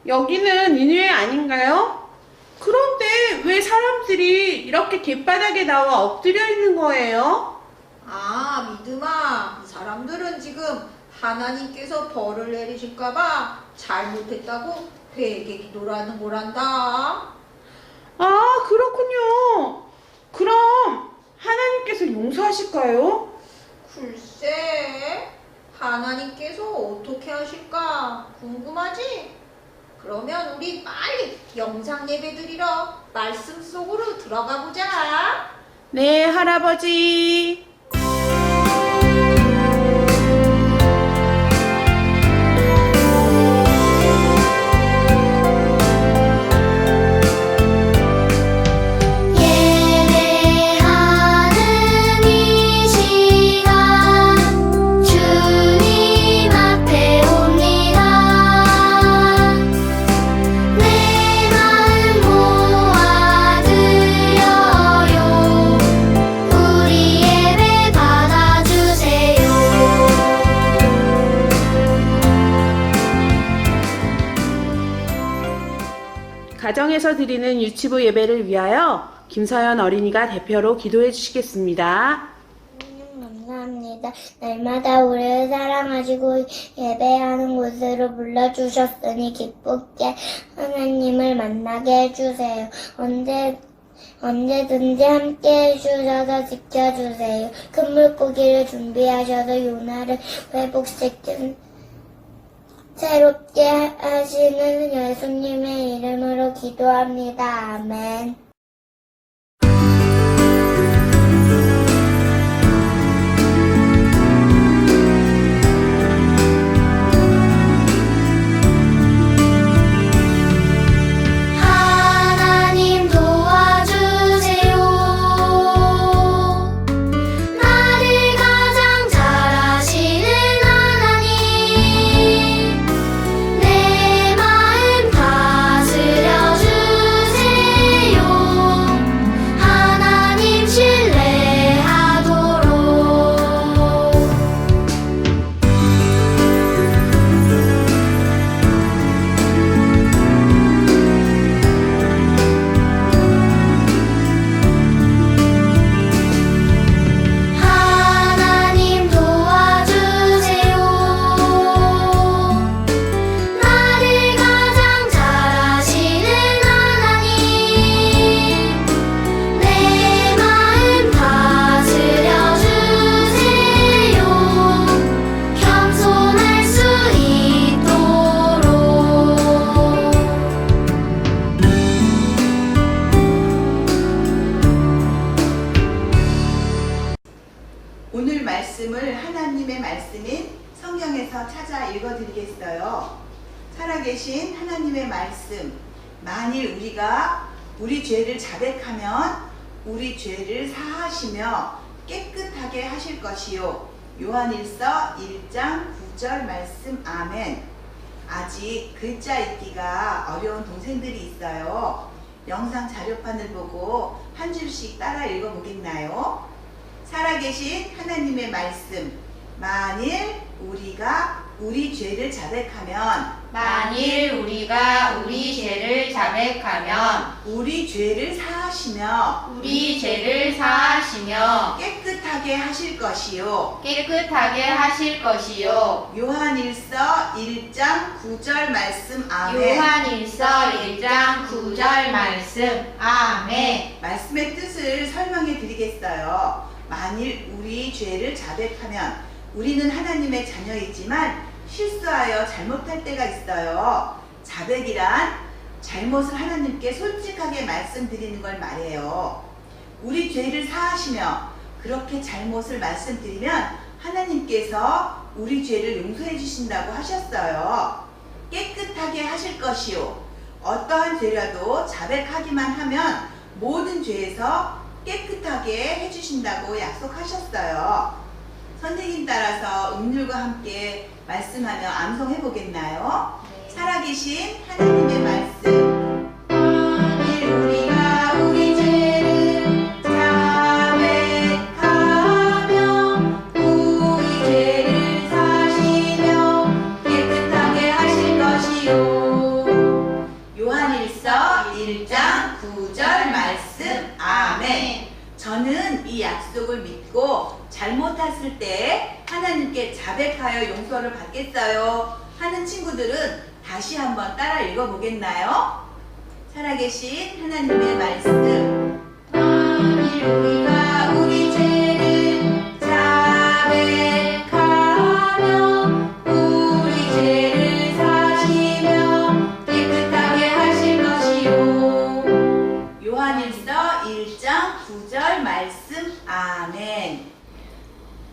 여기는 인후회 아닌가요? 그런데 왜 사람들이 이렇게 길바닥에 나와 엎드려 있는 거예요? 아, 믿음아, 이 사람들은 지금 하나님께서 벌을 내리실까봐 잘못했다고 회개 기도를 하는 거란다. 아, 그렇군요. 그럼 하나님께서 용서하실까요? 글쎄, 하나님께서 어떻게 하실까 궁금하지? 그러면 우리 빨리 영상 예배 드리러 말씀 속으로 들어가 보자. 네, 할아버지. 예배하는 이 시간 주님 앞에 옵니다. 내 마음 모아드려요. 우리 예배 받아주세요. 가정에서 드리는 유치부 예배를 위하여 김서연 어린이가 대표로 기도해 주시겠습니다. 하나님 감사합니다. 날마다 우리를 사랑하시고 예배하는 곳으로 불러주셨으니 기쁘게 하나님을 만나게 해주세요. 언제든지 함께 해주셔서 지켜주세요. 큰 물고기를 준비하셔서 요나를 회복시킨 새롭게 하시는 예수님의 이름으로 기도합니다. 아멘. 하나님 도와주세요. 나를 가장 잘 아시는 하나님, 내 마음 다스려 주세요. 하나님 신뢰하도록. 하나님 도와주세요. 나를 가장 잘 아시는 하나님, 내 마음 다스려 주세요. 겸손할 수 있도록. 오늘 말씀을 하나님의 말씀인 성경에서 찾아 읽어드리겠어요. 살아계신 하나님의 말씀, 만일 우리가 우리 죄를 자백하면 우리 죄를 사하시며 깨끗하게 하실 것이요. 요한일서 1장 9절 말씀. 아멘. 아직 글자 읽기가 어려운 동생들이 있어요. 영상 자료판을 보고 한 줄씩 따라 읽어보겠나요? 살아계신 하나님의 말씀, 만일 우리가 우리 죄를 자백하면 만일 우리가 우리 죄를 자백하면 우리 죄를 사하시며 우리 죄를 사하시며 깨끗하게 하실 것이요. 깨끗하게 하실 것이요. 요한일서 1장 9절 말씀. 아멘. 요한일서 1장 9절 말씀. 아멘. 말씀의 뜻을 설명해 드리겠어요. 만일 우리 죄를 자백하면 우리는 하나님의 자녀이지만 실수하여 잘못할 때가 있어요. 자백이란 잘못을 하나님께 솔직하게 말씀드리는 걸 말해요. 우리 죄를 사하시며 그렇게 잘못을 말씀드리면 하나님께서 우리 죄를 용서해 주신다고 하셨어요. 깨끗하게 하실 것이요. 어떠한 죄라도 자백하기만 하면 모든 죄에서 깨끗하게 해주신다고 약속하셨어요. 선생님 따라서 음률과 함께 말씀하며 암송해 보겠나요? 네. 살아계신 하나님의 말씀. 만일 우리가 우리 죄를 자백하며 우리 죄를 사시며 깨끗하게 하실 것이요. 잘못했을 때 하나님께 자백하여 용서를 받겠어요 하는 친구들은 다시 한번 따라 읽어보겠나요? 살아계신 하나님의 말씀. 만일 우리가 우리 죄를 자백하며 우리 죄를 사시며 깨끗하게 하실 것이요. 요한일서 1장 9절 말씀. 아멘.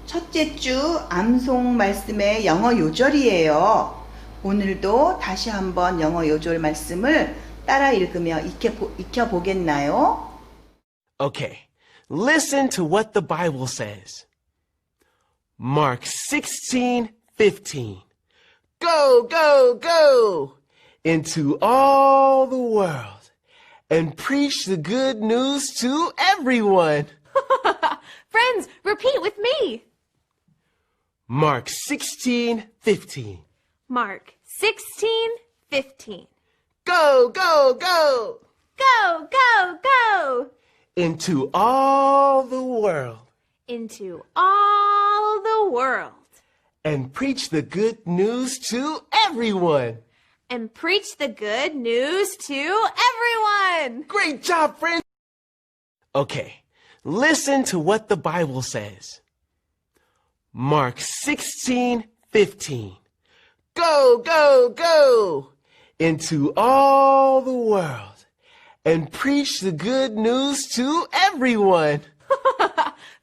첫째 주 암송 말씀의 영어 요절이에요. 오늘도 다시 한번 영어 요절 말씀을 따라 읽으며 익혀보겠나요? Okay, listen to what the Bible says. Mark 16:15. Go, go, go into all the world and preach the good news to everyone. Friends, repeat with me. Mark 16:15. Mark 16:15. Go, go, go Go, go, go into all the world into all the world and preach the good news to everyone. and preach the good news to everyone. Great job, friends! Okay, listen to what the Bible says. Mark 16:15. Go, go, go into all the world and preach the good news to everyone.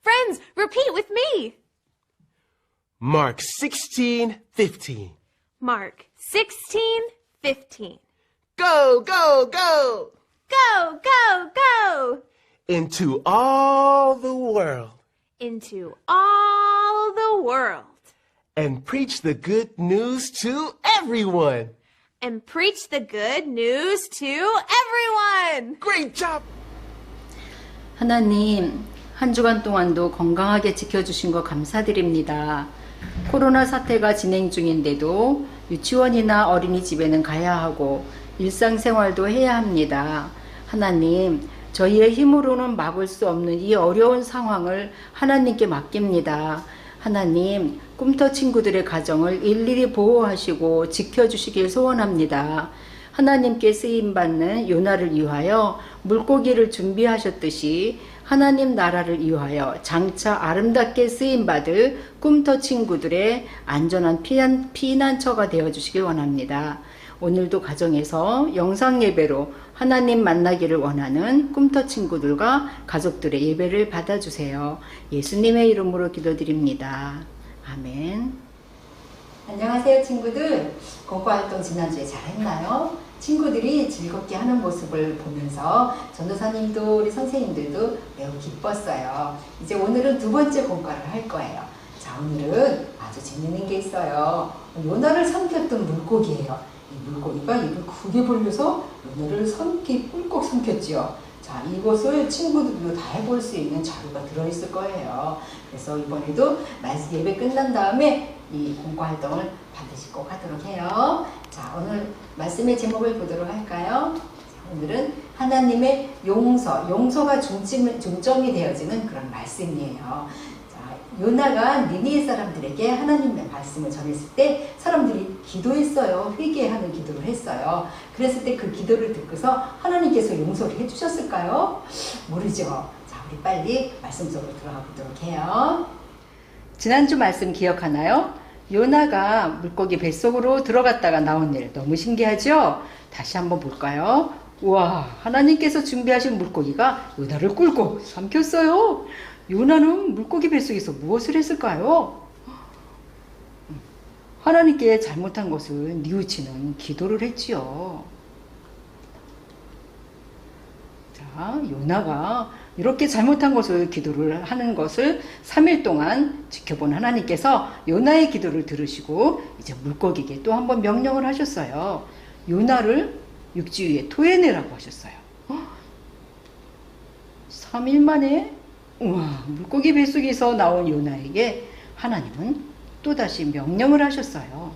Friends, repeat with me. Mark 16:15. Mark 16:15. Go, go, go Go, go, go into all the world into all the world and preach the good news to everyone. and preach the good news to everyone. Great job! 하나님, 한 주간 동안도 건강하게 지켜주신 거 감사드립니다. 코로나 사태가 진행 중인데도 유치원이나 어린이집에는 가야 하고 일상생활도 해야 합니다. 하나님, 저희의 힘으로는 막을 수 없는 이 어려운 상황을 하나님께 맡깁니다. 하나님, 꿈터 친구들의 가정을 일일이 보호하시고 지켜주시길 소원합니다. 하나님께 쓰임받는 요나를 위하여 물고기를 준비하셨듯이 하나님 나라를 위하여 장차 아름답게 쓰임받을 꿈터 친구들의 안전한 피난처가 되어주시길 원합니다. 오늘도 가정에서 영상 예배로 하나님 만나기를 원하는 꿈터 친구들과 가족들의 예배를 받아주세요. 예수님의 이름으로 기도드립니다. 아멘. 안녕하세요, 친구들. 공과활동 지난주에 잘했나요? 친구들이 즐겁게 하는 모습을 보면서 전도사님도 우리 선생님들도 매우 기뻤어요. 이제 오늘은 두 번째 공과를 할 거예요. 자, 오늘은 아주 재밌는 게 있어요. 요나를 삼켰던 물고기예요. 이 물고기가 입을 크게 벌려서 요나를 꿀꺽 삼켰지요. 자, 이것을 친구들도 다 해볼 수 있는 자료가 들어있을 거예요. 그래서 이번에도 말씀 예배 끝난 다음에 이 공과 활동을 반드시 꼭 하도록 해요. 자, 오늘 말씀의 제목을 보도록 할까요? 자, 오늘은 하나님의 용서가 중점이 되어지는 그런 말씀이에요. 자, 요나가 니느웨 사람들에게 하나님의 말씀을 전했을 때 사람들이 기도했어요. 회개하는 기도를 했어요. 그랬을 때 그 기도를 듣고서 하나님께서 용서를 해주셨을까요? 모르죠. 자, 우리 빨리 말씀 속으로 들어가 보도록 해요. 지난주 말씀 기억하나요? 요나가 물고기 뱃속으로 들어갔다가 나온 일 너무 신기하죠? 다시 한번 볼까요? 우와, 하나님께서 준비하신 물고기가 요나를 꿀꺽 삼켰어요. 요나는 물고기 뱃속에서 무엇을 했을까요? 하나님께 잘못한 것을 뉘우치는 기도를 했지요. 자, 요나가 이렇게 잘못한 것을 기도를 하는 것을 3일 동안 지켜본 하나님께서 요나의 기도를 들으시고 이제 물고기에게 또 한 번 명령을 하셨어요. 요나를 육지 위에 토해내라고 하셨어요. 3일 만에 우와, 물고기 뱃속에서 나온 요나에게 하나님은 또다시 명령을 하셨어요.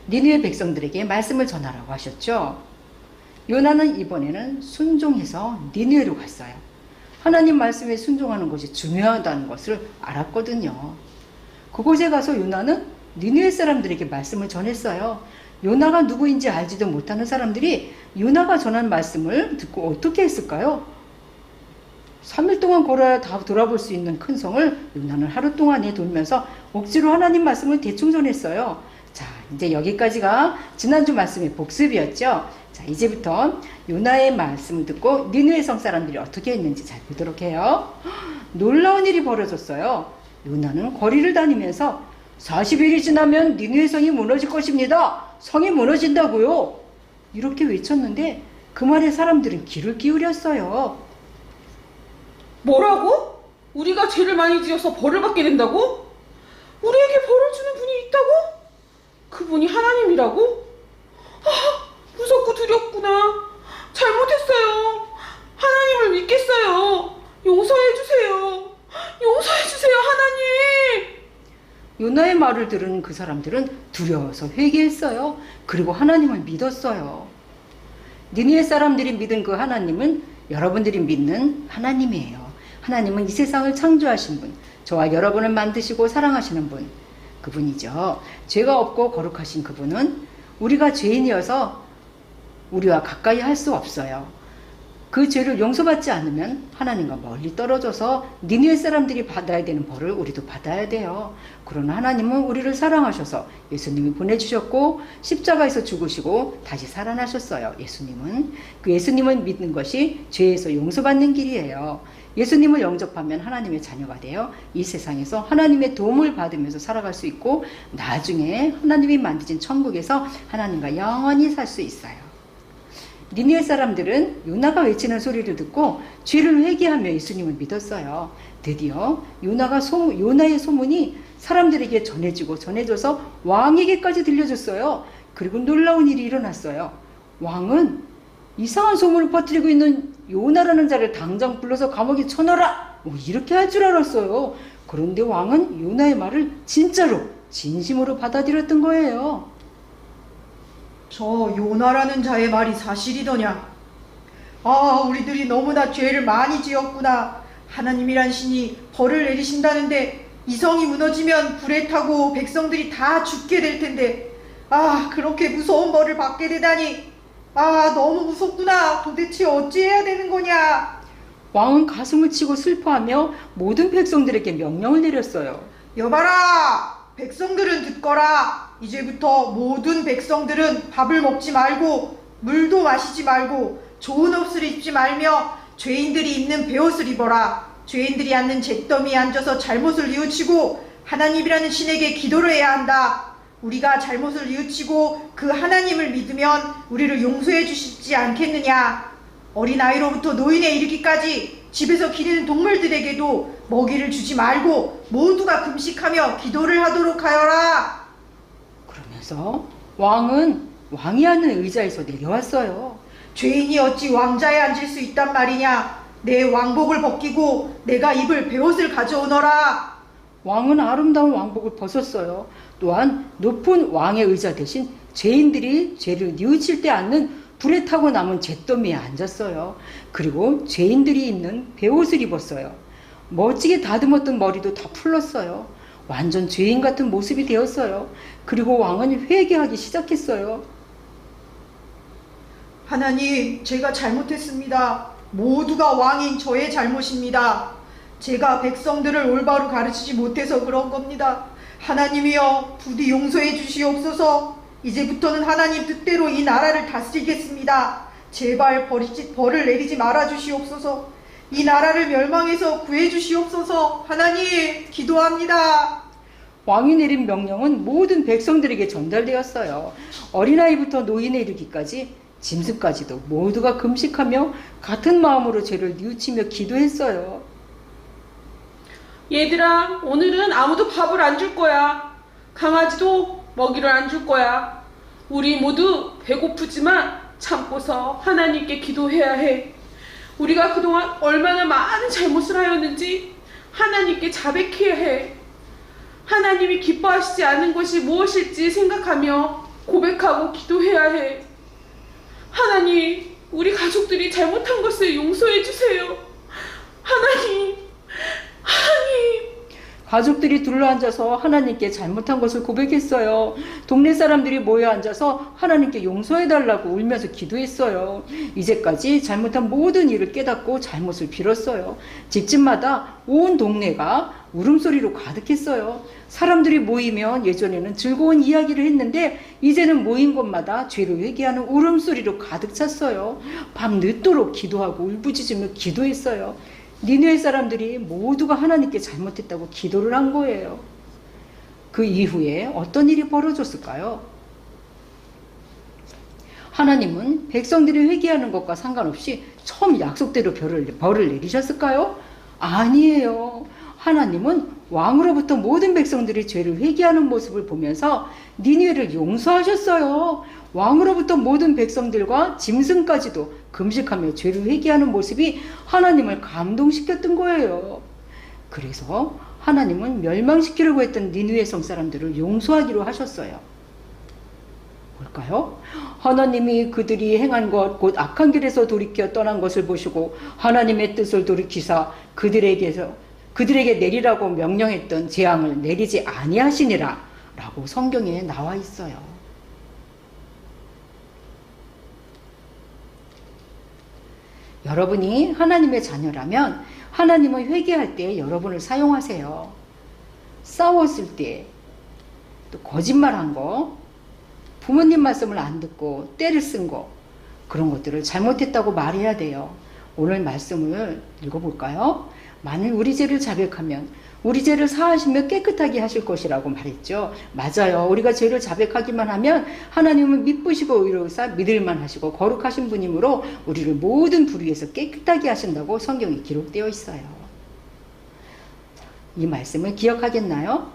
니느웨 백성들에게 말씀을 전하라고 하셨죠. 요나는 이번에는 순종해서 니느웨로 갔어요. 하나님 말씀에 순종하는 것이 중요하다는 것을 알았거든요. 그곳에 가서 요나는 니느웨 사람들에게 말씀을 전했어요. 요나가 누구인지 알지도 못하는 사람들이 요나가 전한 말씀을 듣고 어떻게 했을까요? 3일 동안 걸어야 다 돌아볼 수 있는 큰 성을 요나는 하루 동안에 돌면서 억지로 하나님 말씀을 대충 전했어요. 자, 이제 여기까지가 지난주 말씀의 복습이었죠. 자, 이제부터 요나의 말씀을 듣고 니느웨 성 사람들이 어떻게 했는지 잘 보도록 해요. 놀라운 일이 벌어졌어요. 요나는 거리를 다니면서 40일이 지나면 니느웨 성이 무너질 것입니다. 성이 무너진다고요. 이렇게 외쳤는데 그 말에 사람들은 귀를 기울였어요. 뭐라고? 우리가 죄를 많이 지어서 벌을 받게 된다고? 우리에게 벌을 주는 분이 있다고? 그분이 하나님이라고? 아, 무섭고 두렵구나. 잘못했어요. 하나님을 믿겠어요. 용서해주세요. 용서해주세요, 하나님. 요나의 말을 들은 그 사람들은 두려워서 회개했어요. 그리고 하나님을 믿었어요. 니느웨 사람들이 믿은 그 하나님은 여러분들이 믿는 하나님이에요. 하나님은 이 세상을 창조하신 분, 저와 여러분을 만드시고 사랑하시는 분, 그분이죠. 죄가 없고 거룩하신 그분은 우리가 죄인이어서 우리와 가까이 할 수 없어요. 그 죄를 용서받지 않으면 하나님과 멀리 떨어져서 니느웨 사람들이 받아야 되는 벌을 우리도 받아야 돼요. 그러나 하나님은 우리를 사랑하셔서 예수님이 보내주셨고 십자가에서 죽으시고 다시 살아나셨어요. 예수님을 믿는 것이 죄에서 용서받는 길이에요. 예수님을 영접하면 하나님의 자녀가 되어 이 세상에서 하나님의 도움을 받으면서 살아갈 수 있고 나중에 하나님이 만드신 천국에서 하나님과 영원히 살 수 있어요. 니느웨 사람들은 요나가 외치는 소리를 듣고 죄를 회개하며 예수님을 믿었어요. 드디어 요나의 소문이 사람들에게 전해져서 왕에게까지 들려졌어요. 그리고 놀라운 일이 일어났어요. 왕은 이상한 소문을 퍼뜨리고 있는 요나라는 자를 당장 불러서 감옥에 쳐넣어라! 이렇게 할 줄 알았어요. 그런데 왕은 요나의 말을 진심으로 받아들였던 거예요. 저 요나라는 자의 말이 사실이더냐? 아, 우리들이 너무나 죄를 많이 지었구나. 하나님이란 신이 벌을 내리신다는데 이 성이 무너지면 불에 타고 백성들이 다 죽게 될 텐데, 아, 그렇게 무서운 벌을 받게 되다니, 아, 너무 무섭구나. 도대체 어찌해야 되는 거냐? 왕은 가슴을 치고 슬퍼하며 모든 백성들에게 명령을 내렸어요. 여봐라! 백성들은 듣거라. 이제부터 모든 백성들은 밥을 먹지 말고 물도 마시지 말고 좋은 옷을 입지 말며 죄인들이 입는 베옷을 입어라. 죄인들이 앉는 잿더미에 앉아서 잘못을 뉘우치고 하나님이라는 신에게 기도를 해야 한다. 우리가 잘못을 뉘우치고 그 하나님을 믿으면 우리를 용서해 주시지 않겠느냐. 어린아이로부터 노인에 이르기까지 집에서 기르는 동물들에게도 먹이를 주지 말고 모두가 금식하며 기도를 하도록 하여라. 그러면서 왕은 왕이 앉는 의자에서 내려왔어요. 죄인이 어찌 왕자에 앉을 수 있단 말이냐. 내 왕복을 벗기고 내가 입을 베옷을 가져오너라. 왕은 아름다운 왕복을 벗었어요. 또한 높은 왕의 의자 대신 죄인들이 죄를 뉘우칠 때 앉는 불에 타고 남은 잿더미에 앉았어요. 그리고 죄인들이 입는 베옷을 입었어요. 멋지게 다듬었던 머리도 다 풀렀어요. 완전 죄인 같은 모습이 되었어요. 그리고 왕은 회개하기 시작했어요. 하나님, 제가 잘못했습니다. 모두가 왕인 저의 잘못입니다. 제가 백성들을 올바로 가르치지 못해서 그런 겁니다. 하나님이여, 부디 용서해 주시옵소서. 이제부터는 하나님 뜻대로 이 나라를 다스리겠습니다. 제발 벌을 내리지 말아 주시옵소서. 이 나라를 멸망해서 구해 주시옵소서. 하나님, 기도합니다. 왕이 내린 명령은 모든 백성들에게 전달되었어요. 어린아이부터 노인에 이르기까지 짐승까지도 모두가 금식하며 같은 마음으로 죄를 뉘우치며 기도했어요. 얘들아, 오늘은 아무도 밥을 안 줄 거야. 강아지도 먹이를 안 줄 거야. 우리 모두 배고프지만 참고서 하나님께 기도해야 해. 우리가 그동안 얼마나 많은 잘못을 하였는지 하나님께 자백해야 해. 하나님이 기뻐하시지 않은 것이 무엇일지 생각하며 고백하고 기도해야 해. 하나님, 우리 가족들이 잘못한 것을 용서해 주세요. 하나님, 하나님. 가족들이 둘러앉아서 하나님께 잘못한 것을 고백했어요. 동네 사람들이 모여 앉아서 하나님께 용서해달라고 울면서 기도했어요. 이제까지 잘못한 모든 일을 깨닫고 잘못을 빌었어요. 집집마다 온 동네가 울음소리로 가득했어요. 사람들이 모이면 예전에는 즐거운 이야기를 했는데 이제는 모인 곳마다 죄를 회개하는 울음소리로 가득 찼어요. 밤 늦도록 기도하고 울부짖으며 기도했어요. 니느웨 사람들이 모두가 하나님께 잘못했다고 기도를 한 거예요. 그 이후에 어떤 일이 벌어졌을까요? 하나님은 백성들이 회개하는 것과 상관없이 처음 약속대로 벌을 내리셨을까요? 아니에요. 하나님은 왕으로부터 모든 백성들이 죄를 회개하는 모습을 보면서 니느웨를 용서하셨어요. 왕으로부터 모든 백성들과 짐승까지도 금식하며 죄를 회개하는 모습이 하나님을 감동시켰던 거예요. 그래서 하나님은 멸망시키려고 했던 니느웨 성 사람들을 용서하기로 하셨어요. 뭘까요? 하나님이 그들이 행한 것, 곧 악한 길에서 돌이켜 떠난 것을 보시고 하나님의 뜻을 돌이키사 그들에게 내리라고 명령했던 재앙을 내리지 아니하시니라 라고 성경에 나와 있어요. 여러분이 하나님의 자녀라면 하나님은 회개할 때 여러분을 사용하세요. 싸웠을 때, 또 거짓말한 거, 부모님 말씀을 안 듣고 때를 쓴 거, 그런 것들을 잘못했다고 말해야 돼요. 오늘 말씀을 읽어볼까요? 만일 우리 죄를 자백하면 우리 죄를 사하시며 깨끗하게 하실 것이라고 말했죠. 맞아요. 우리가 죄를 자백하기만 하면 하나님은 미쁘시고 의로우사 믿을만 하시고 거룩하신 분이므로 우리를 모든 불의에서 깨끗하게 하신다고 성경에 기록되어 있어요. 이 말씀을 기억하겠나요?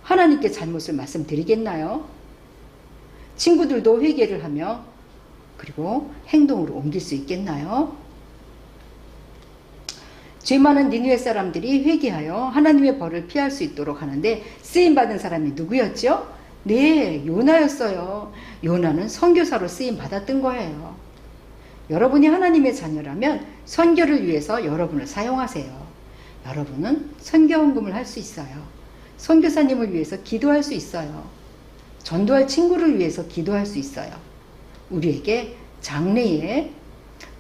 하나님께 잘못을 말씀드리겠나요? 친구들도 회개를 하며 그리고 행동으로 옮길 수 있겠나요? 죄 많은 니느웨 사람들이 회개하여 하나님의 벌을 피할 수 있도록 하는데 쓰임받은 사람이 누구였죠? 네, 요나였어요. 요나는 선교사로 쓰임받았던 거예요. 여러분이 하나님의 자녀라면 선교를 위해서 여러분을 사용하세요. 여러분은 선교 헌금을 할 수 있어요. 선교사님을 위해서 기도할 수 있어요. 전도할 친구를 위해서 기도할 수 있어요. 우리에게 장래에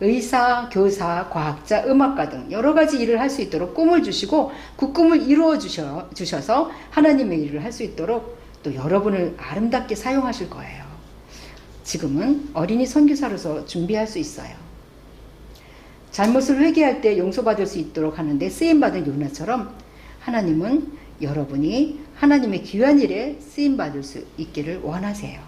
의사, 교사, 과학자, 음악가 등 여러 가지 일을 할 수 있도록 꿈을 주시고 그 꿈을 이루어 주셔서 하나님의 일을 할 수 있도록 또 여러분을 아름답게 사용하실 거예요. 지금은 어린이 선교사로서 준비할 수 있어요. 잘못을 회개할 때 용서받을 수 있도록 하는데 쓰임받은 요나처럼 하나님은 여러분이 하나님의 귀한 일에 쓰임받을 수 있기를 원하세요.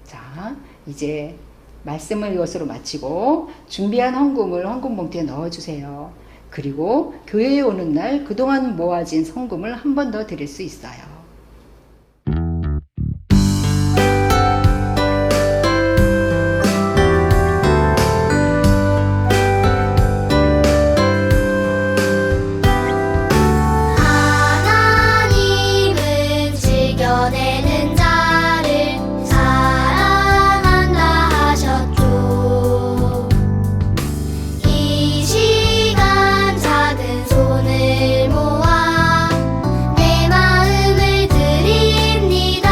자, 이제 말씀을 이것으로 마치고 준비한 헌금을 헌금 봉투에 넣어주세요. 그리고 교회에 오는 날 그동안 모아진 헌금을 한 번 더 드릴 수 있어요. 하나님은 즐겨내는 자를 사랑한다 하셨죠. 이 시간 작은 손을 모아 내 마음을 드립니다.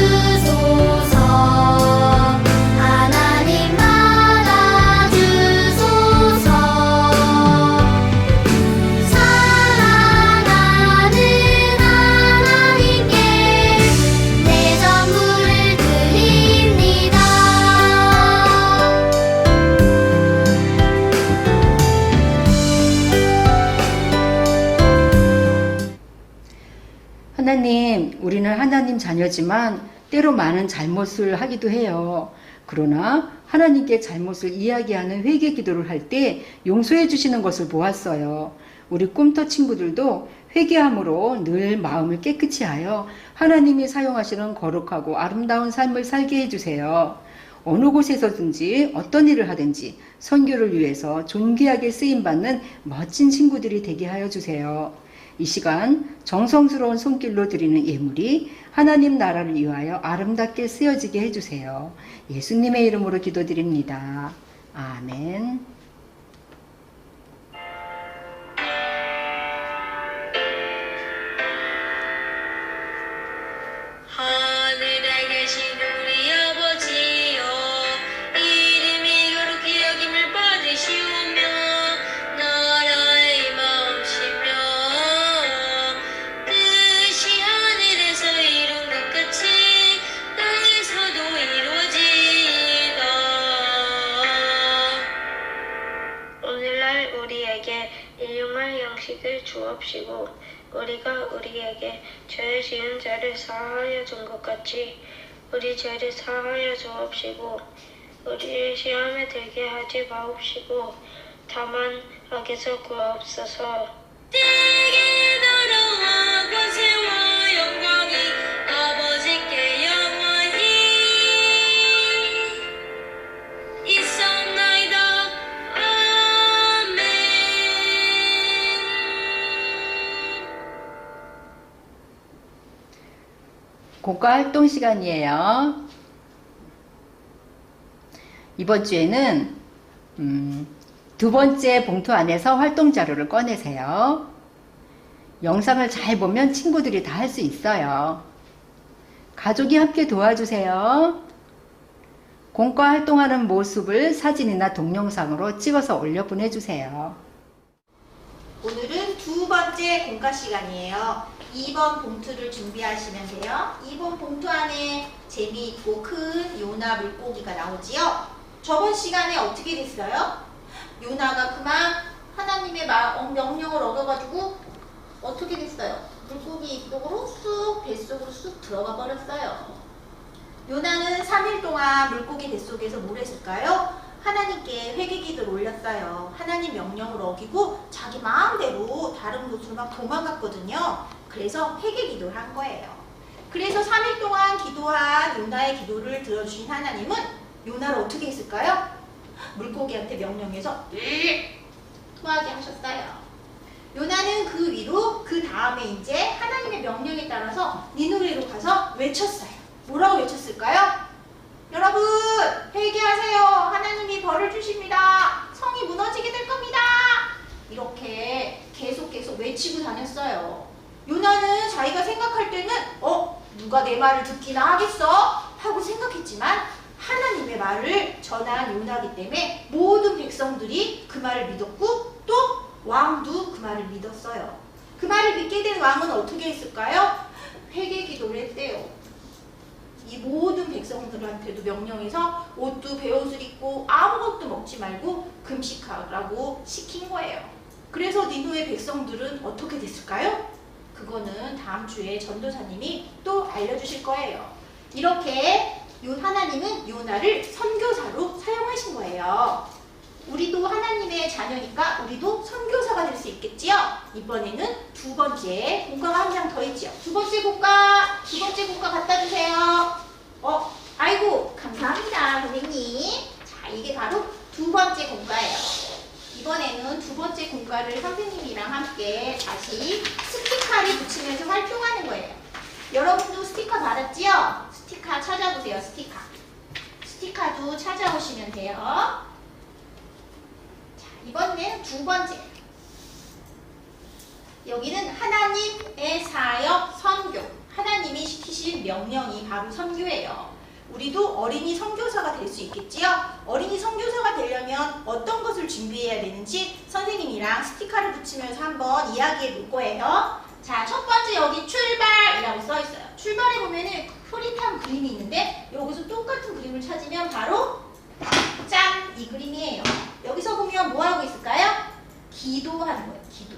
받아주소서. 하나님 받아주소서. 사랑하는 하나님께 내 전부를 드립니다. 하나님, 우리는 하나님 자녀지만 때로 많은 잘못을 하기도 해요. 그러나 하나님께 잘못을 이야기하는 회개 기도를 할 때 용서해 주시는 것을 보았어요. 우리 꿈터 친구들도 회개함으로 늘 마음을 깨끗이 하여 하나님이 사용하시는 거룩하고 아름다운 삶을 살게 해주세요. 어느 곳에서든지 어떤 일을 하든지 선교를 위해서 존귀하게 쓰임받는 멋진 친구들이 되게 하여 주세요. 이 시간 정성스러운 손길로 드리는 예물이 하나님 나라를 위하여 아름답게 쓰여지게 해주세요. 예수님의 이름으로 기도드립니다. 아멘. 하늘에 계신 우리 아버지여 이름이 거룩히 여김을 받으시오며 나라의 마음이시며 뜻이 하늘에서 이룬 것 같이 땅에서도 이루어지이다. 오늘날 우리에게 일용할 양식을 주옵시고 우리가 우리에게 죄 지은 자를 사하여 준 것 같이 우리 죄를 사하여 주옵시고 우리를 시험에 들게 하지 마옵시고 다만 악에서 구하옵소서. 내게 나라와 권세와 영광이 아버지께 영원히 있사옵나이다. 아멘. 곡과 활동 시간이에요. 이번 주에는 두 번째 봉투 안에서 활동 자료를 꺼내세요. 영상을 잘 보면 친구들이 다 할 수 있어요. 가족이 함께 도와주세요. 공과 활동하는 모습을 사진이나 동영상으로 찍어서 올려 보내주세요. 오늘은 두 번째 공과 시간이에요. 2번 봉투를 준비하시면 돼요. 2번 봉투 안에 재미있고 큰 요나 물고기가 나오지요. 저번 시간에 어떻게 됐어요? 요나가 그만 하나님의 명령을 얻어가지고 어떻게 됐어요? 물고기 입속으로 쑥 뱃속으로 쑥 들어가 버렸어요. 요나는 3일 동안 물고기 뱃속에서 뭘 했을까요? 하나님께 회개기도를 올렸어요. 하나님 명령을 어기고 자기 마음대로 다른 곳으로 막 도망갔거든요. 그래서 회개기도를 한 거예요. 그래서 3일 동안 기도한 요나의 기도를 들어주신 하나님은 요나를 어떻게 했을까요? 물고기한테 명령해서 토하게 하셨어요. 요나는 그 위로 그 다음에 이제 하나님의 명령에 따라서 니느웨로 가서 외쳤어요. 뭐라고 외쳤을까요? 여러분 회개하세요. 하나님이 벌을 주십니다. 성이 무너지게 될 겁니다. 이렇게 계속 외치고 다녔어요. 요나는 자기가 생각할 때는 누가 내 말을 듣기나 하겠어? 하고 생각했지만 하나님의 말을 전한 요나기 때문에 모든 백성들이 그 말을 믿었고 또 왕도 그 말을 믿었어요. 그 말을 믿게 된 왕은 어떻게 했을까요? 회개 기도를 했대요. 이 모든 백성들한테도 명령해서 옷도 베옷을 입고 아무것도 먹지 말고 금식하라고 시킨 거예요. 그래서 니느웨 백성들은 어떻게 됐을까요? 그거는 다음 주에 전도사님이 또 알려주실 거예요. 이렇게 하나님은 요나를 선교사로 사용하신 거예요. 우리도 하나님의 자녀니까 우리도 선교사가 될 수 있겠지요? 이번에는 두 번째 국가가 한 장 더 있지요. 두 번째 국가 갖다 주세요. 아이고 감사합니다 선생님. 자, 이게 바로 두 번째 공과예요. 이번에는 두 번째 공과를 선생님이랑 함께 다시 스티커를 붙이면서 활동하는 거예요. 여러분도 스티커 받았지요? 스티커 찾아보세요. 스티커도 찾아오시면 돼요. 자, 이번엔 두 번째. 여기는 하나님의 사역 선교. 하나님이 시키신 명령이 바로 선교예요. 우리도 어린이 선교사가 될 수 있겠지요? 어린이 선교사가 되려면 어떤 것을 준비해야 되는지 선생님이랑 스티커를 붙이면서 한번 이야기해 볼 거예요. 자, 첫 번째 여기 출발이라고 써 있어요. 출발에 보면은 흐릿한 그림이 있는데 여기서 똑같은 그림을 찾으면 바로 짠! 이 그림이에요. 여기서 보면 뭐 하고 있을까요? 기도하는 거예요. 기도.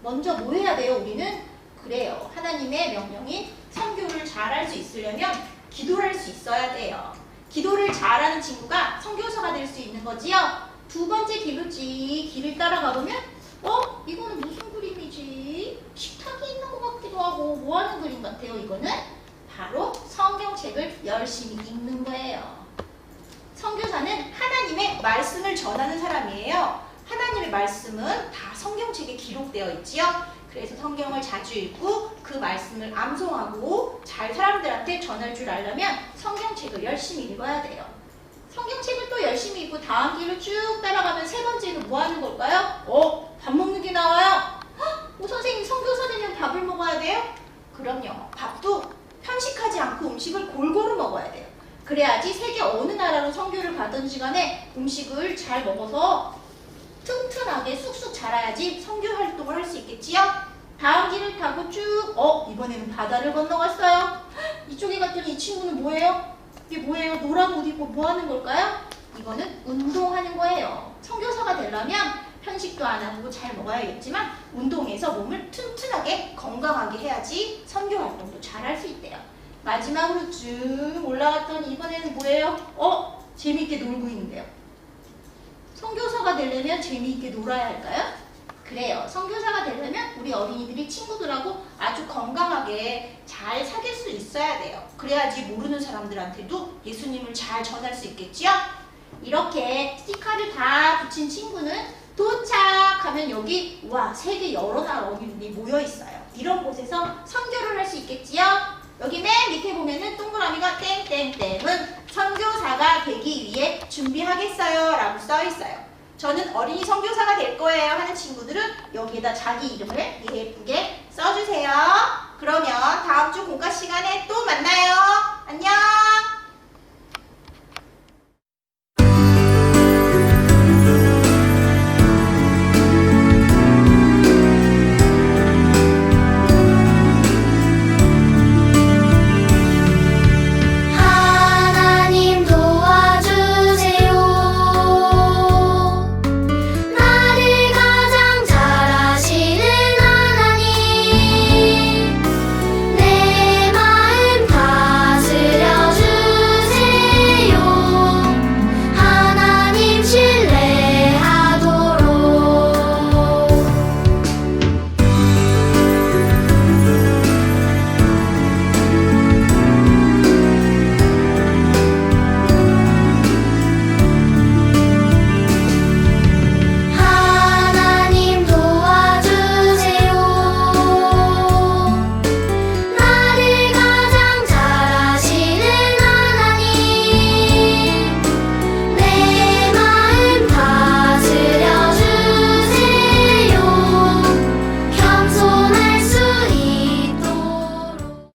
먼저 뭐 해야 돼요? 우리는 그래요. 하나님의 명령인 선교를 잘할 수 있으려면 기도를 할 수 있어야 돼요. 기도를 잘하는 친구가 선교사가 될 수 있는 거지요. 두 번째 기도지. 길을 따라가 보면 이거는 무슨 그림이지? 식탁이 있는 것 같기도 하고 뭐 하는 그림 같아요? 이거는 바로 성경책을 열심히 읽는 거예요. 선교사는 하나님의 말씀을 전하는 사람이에요. 하나님의 말씀은 다 성경책에 기록되어 있지요. 그래서 성경을 자주 읽고 그 말씀을 암송하고 잘 사람들한테 전할 줄 알려면 성경책을 열심히 읽어야 돼요. 성경책을 또 열심히 읽고 다음 길을 쭉 따라가면 세 번째는 뭐 하는 걸까요? 밥 먹는 게 나와요. 선생님 선교사 되면 밥을 먹어야 돼요? 그럼요. 밥도 편식하지 않고 음식을 골고루 먹어야 돼요. 그래야지 세계 어느 나라로 선교를 가던 시간에 음식을 잘 먹어서 튼튼하게 쑥쑥 자라야지 선교 활동을 할 수 있겠지요? 다음 길을 타고 쭉 이번에는 바다를 건너갔어요. 이쪽에 갔더니 이 친구는 뭐예요? 이게 뭐예요? 노란 옷 입고 뭐 하는 걸까요? 이거는 운동하는 거예요. 선교사가 되려면 편식도 안 하고 잘 먹어야겠지만 운동해서 몸을 튼튼하게 건강하게 해야지 선교 활동도 잘 할 수 있대요. 마지막으로 쭉 올라갔더니 이번에는 뭐예요? 재미있게 놀고 있는데요. 선교사가 되려면 재미있게 놀아야 할까요? 그래요. 선교사가 되려면 우리 어린이들이 친구들하고 아주 건강하게 잘 사귈 수 있어야 돼요. 그래야지 모르는 사람들한테도 예수님을 잘 전할 수 있겠지요? 이렇게 스티커를 다 붙인 친구는 도착하면 여기 세계 여러 나라 어린이들이 모여 있어요. 이런 곳에서 선교를 할 수 있겠지요? 여기 맨 밑에 보면은 동그라미가 땡땡땡은 선교사가 되기 위해 준비하겠어요 라고 써 있어요. 저는 어린이 선교사가 될 거예요 하는 친구들은 여기에다 자기 이름을 예쁘게 써주세요. 그러면 다음 주 공과 시간에 또 만나요. 안녕.